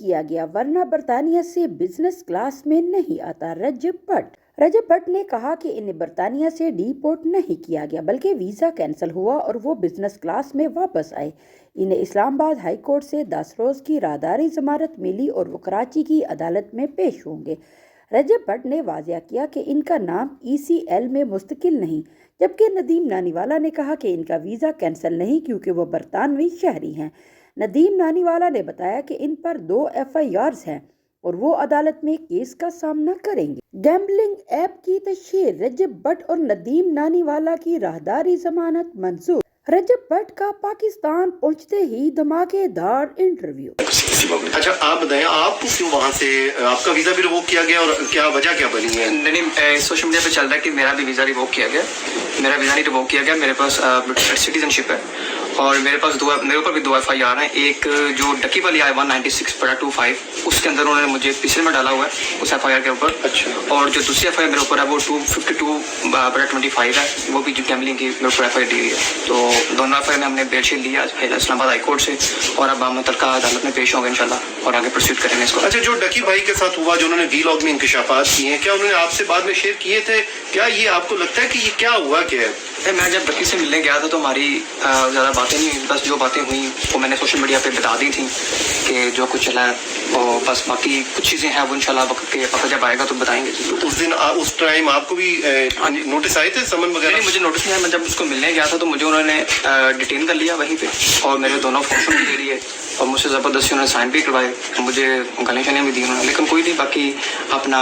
किया गया वरना बरतानिया से बिजनेस क्लास में नहीं आता। रजब भट्ट ने कहा कि इन्हें बरतानिया से डिपोर्ट नहीं किया गया बल्कि वीज़ा कैंसिल हुआ और वो बिजनेस क्लास में वापस आए। इन्हें इस्लामाबाद हाई कोर्ट से 10 रोज़ की राहदारी ज़मानत मिली और वो कराची की अदालत में पेश होंगे। रजब भट्ट ने वाज़ेह किया कि इनका नाम ECL में मुस्तकिल नहीं, जबकि नदीम नानीवाला ने कहा कि इनका वीज़ा कैंसिल नहीं क्योंकि वो बरतानवी शहरी हैं। नदीम नानीवाला ने बताया कि इन पर 2 FIRs हैं और वो अदालत में केस का सामना करेंगे। गैम्बलिंग ऐप की तशहीर, रजब भट्ट और नदीम नानीवाला की राहदारी जमानत मंजूर। रजब भट्ट का पाकिस्तान पहुंचते ही धमाकेदार इंटरव्यू। अच्छा, आप बताएं, आप क्यों वहाँ से, आपका वीजा भी रिवोक किया गया और क्या वजह क्या बनी है? नहीं, सोशल मीडिया पे चल रहा है कि मेरा भी वीज़ा रिवोक किया गया। मेरा वीज़ा नहीं रिवोक किया गया, मेरे पास ब्रिटिश सिटीजनशिप है और मेरे ऊपर भी 2 FIR हैं। एक जो डकी वाली आई 196/25, उसके अंदर उन्होंने मुझे पिछले में डाला हुआ है उस FIR के ऊपर। अच्छा। और जो दूसरी FIR मेरे ऊपर है वो 252/25 है, वो भी जो गैम्बलिंग की मेरे ऊपर FIR दी हुई है। तो दोनों FIR में हमने बेल शीट लिया इस्लामाबाद हाई कोर्ट से और अब हम मुतल्लिका अदालत में पेश होंगे इंशाल्लाह और आगे प्रोसीड करेंगे इसको। अच्छा, जो डकी भाई के साथ हुआ, जो उन्होंने वीलॉग में इंकशाफात किए हैं, क्या उन्होंने आपसे बाद में शेयर किए थे? क्या ये आपको लगता है कि ये क्या हुआ क्या है? मैं जब डकी से मिलने गया था तो हमारी ज़्यादा बातें नहीं हुई, बस जो बातें हुई वो मैंने सोशल मीडिया पे बता दी थी कि जो कुछ चला है, और बस बाकी कुछ चीज़ें हैं वो इंशाल्लाह वक्त जब आएगा तो बताएंगे। उस दिन उस टाइम आपको भी नोटिस आए थे, समन वगैरह? नहीं, मुझे नोटिस नहीं आया। मैं जब उसको मिलने गया था तो मुझे उन्होंने डिटेन कर लिया वहीं पे और मेरे दोनों फोटो भी दे दिए और मुझसे ज़बरदस्ती उन्होंने साइन भी करवाए, मुझे गालियाँ शालियाँ भी दी उन्होंने, लेकिन कोई नहीं। बाकी अपना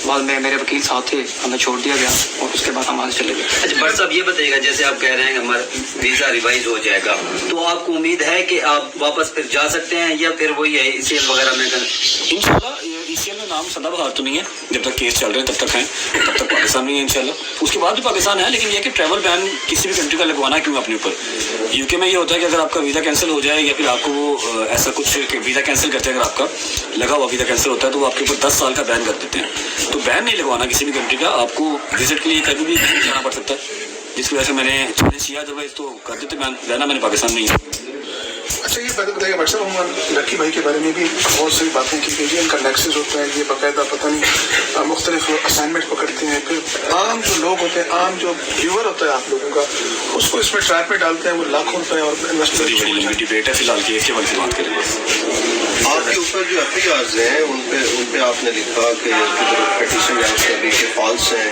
बाद में मेरे वकील साथ थे, हमें छोड़ दिया गया और उसके बाद हम वहाँ से चले गए। अच्छा भट्ट साहब, ये बताइएगा, जैसे आप कह रहे हैं हमारा वीज़ा रिवाइज हो जाएगा तो आपको उम्मीद है कि आप वापस फिर जा सकते हैं या फिर वही है ECL वगैरह में? इंशाल्लाह ECL में नाम सदाबहार तो नहीं है, जब तक केस चल रहे हैं तब तक हैं, तब तक पाकिस्तान में ही है इंशाल्लाह। उसके बाद भी पाकिस्तान है, लेकिन यह कि ट्रैवल बैन किसी भी कंट्री का लगवाना क्यों अपने ऊपर। UK में ये होता है कि अगर आपका वीज़ा कैंसिल हो जाए या फिर आपको वो ऐसा कुछ वीज़ा कैंसिल करते हैं, अगर आपका लगा हुआ वीज़ा कैंसिल होता है तो वो आपके ऊपर 10 साल का बैन कर देते हैं। तो बैन नहीं लगवाना किसी भी कंट्री का, आपको विजिट के लिए कभी भी जाना पड़ सकता है, जिसकी वजह से मैंने चैलेंज किया, अदरवाइज तो कर देते बैन, रहना मैंने पाकिस्तान में ही। अच्छा, ये बताइए भट्ट साहब, लकी भाई के बारे में भी बहुत सारी बातें की गई हैं, इनका नेक्सस होता है, ये बाकायदा पता नहीं मुख्तलिफ असाइनमेंट पकड़ते हैं, फिर आम जो लोग होते हैं, आम जो व्यूअर होता है आप लोगों का, उसको इसमें ट्रैप में डालते हैं, वो लाखों रुपए और बड़ी लंबी डिबेट है, फिलहाल केस के बारे में बात करेंगे। आपके ऊपर जो FIRs हैं उन पे आपने लिखा कि पिटीशन है उसका भी फॉल्स है,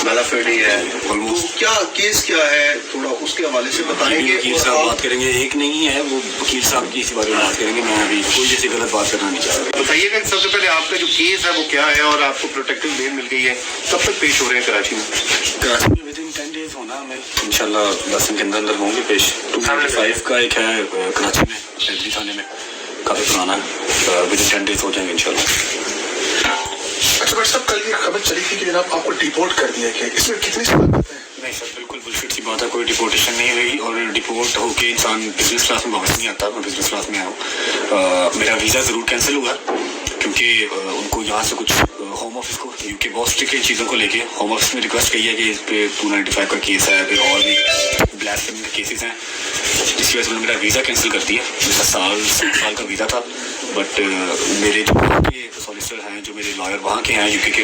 मैलाफेडी है, तो क्या केस क्या है, थोड़ा उसके हवाले से बताएंगे। वकील साहब बात करेंगे, एक नहीं है वो वकील साहब की इसी बारे में बात करेंगे, मैं अभी कोई जैसी गलत बात करना नहीं चाह रहा। बताइएगा कि सबसे पहले आपका जो केस है वो क्या है और आपको प्रोटेक्टिव बेल मिल गई है, कब तक पेश हो रहे हैं कराची में? कराची में विदिन 10 डेज होना, मैं इंशाल्लाह 10 दिन के अंदर होंगे पेश। 295 का एक है कराची में, एलजी थाने में, काफ़ी पुराना है, विदिन 10 डेज हो जाएंगे इंशाल्लाह। अच्छा भट्ट साहब, कल ये खबर चली थी कि जनाब आपको डिपोर्ट कर दिया गया, इसमें कितनी सवाल है? नहीं सर, बिल्कुल बुलशिट सी बात है, कोई डिपोर्टेशन नहीं हुई और डिपोर्ट होके इंसान बिजनेस क्लास में वापस नहीं आता। मैं बिजनेस क्लास में आया हूँ। मेरा वीज़ा ज़रूर कैंसिल हुआ क्योंकि उनको यहाँ से कुछ होम ऑफिस को, UK बहुत स्ट्रिक्ट है चीज़ों को लेके, होम ऑफिस ने रिक्वेस्ट की है कि इस पर 295 का केस है, फिर और भी ब्लैस्फेमी के केसेस हैं, जिसकी वजह से मेरा वीज़ा कैंसिल कर दिया। मेरा 7 साल का वीज़ा था, बट मेरे जो वहाँ के सॉलिसिटर हैं, जो मेरे लॉयर वहाँ के हैं UK के,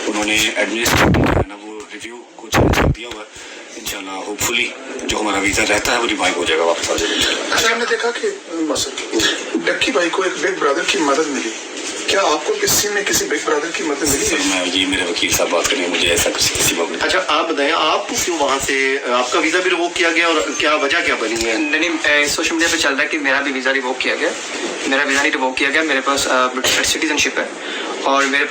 उन्होंने एडमिनिस्ट्रेटिव है ना वो रिव्यू को चेंज कर दिया हुआ है। इंशाल्लाह होपफुली जो हमारा वीज़ा रहता है वो रिवाइव हो जाएगा, वापस आ जाएगा। अच्छा, हमने देखा कि डक्की भाई को एक बिग ब्रदर की मदद मिली, क्या आपको किसी में किसी बिग ब्रदर की मदद मिली? सर मैं ये मेरे वकील साहब बात करेंगे, मुझे ऐसा कुछ किसी बात। अच्छा, आप बताएं, आप क्यों वहाँ से, आपका वीज़ा भी रिवोक किया गया और क्या वजह क्या बनी है? नहीं, सोशल मीडिया पे चल रहा है कि मेरा भी वीज़ा रिवोक किया गया। मेरा वीज़ा नहीं रिवोक किया गया, मेरे पास ब्रिटिश सिटीजनशिप है और मेरे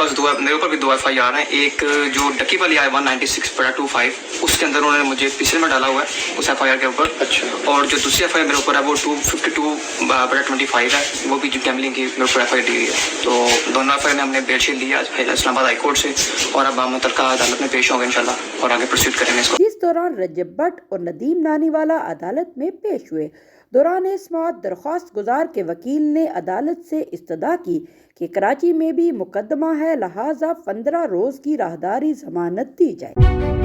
ऊपर भी 2 FIR हैं। एक जो डकी वाली आई 196/25, उसके अंदर उन्होंने मुझे पिछले में डाला हुआ है उस FIR के ऊपर। अच्छा। और जो दूसरी FIR मेरे ऊपर है वो 252/25 है, वो भी जो गैम्बलिंग की मेरे ऊपर FIR दी हुई है। तो दोनों FIR में हमने बेल शीट लिया इस्लामाबाद हाई कोर्ट से और अब हम मुतल्लिका अदालत में पेश होंगे इंशाल्लाह और आगे प्रोसीड करेंगे इसको। इस दौरान रजब भट्ट और नदीम नानीवाला अदालत में पेश हुए। दौरान समाअत दरख्वास्त गुजार के वकील ने अदालत से इस्तदा की कि कराची में भी मुकदमा है, लिहाजा 15 रोज़ की राहदारी जमानत दी जाए।